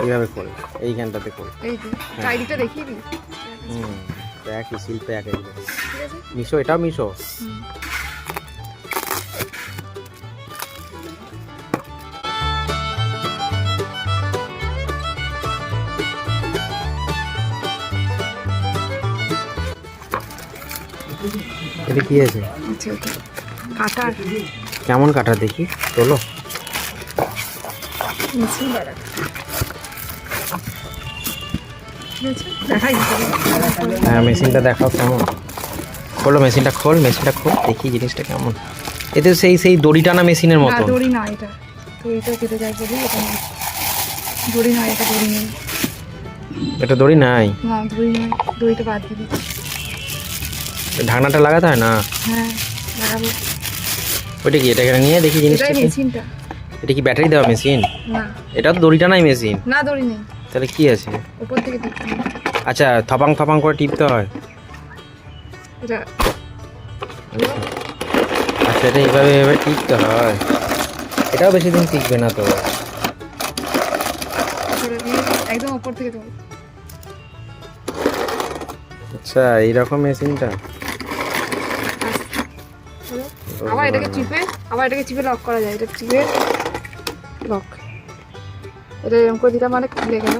এইভাবে খোল, এইখানটাতে খোল। এই যে চারিদিকটা দেখিয়ে দিই। একই শিল্পে একই। ঠিক আছে, মিশো, এটাও মিশো। এটা কি আছে? আচ্ছা ওটা কাটার কেমন কাটা দেখি, তোলো। মেশিন বাড়া। ঠিক আছে, দেখাই দিতে। হ্যাঁ মেশিনটা দেখাও কেমন। খোলো মেশিনটা, খোল মেশিনটা খোল, দেখি জিনিসটা কেমন। এতে সেই সেই দড়ি টানা মেশিনের না মতো। দড়ি না এটা, তো এটা কেটে যায় বলি এটা না। দড়ি নয়, এটা দড়ি নেই। এটা দড়ি নাই? না দড়ি নয়, দড়িটা বাদ দিয়ে দিচ্ছি। ঢাকনাটা লাগাতে হয় না? হ্যাঁ লাগাবো। ওইটা কি? এটা এখানে নিয়ে দেখি জিনিসটা এটাই কি। মেশিনটা। এটা কি ব্যাটারি দেওয়া মেশিন? না এটা তো দড়ি টানাই মেশিন। না দড়ি নেই, তাহলে কি আছে? উপর থেকে টিপতে হবে। আচ্ছা, থপাং থপাং করে টিপতে হয়। এটা আচ্ছা, এটা এইভাবে এইভাবে টিপতে হয়। এটাও বেশি দিন টিকবে না তো। ধরে দিয়ে একদম উপর থেকে ধরো। আচ্ছা, এইরকম মেশিনটা। আবার এটাকে চিপে লক করা যায়। এটা চিপে লক, এটা এরকম করে দিলাম মানে খুলে গেল।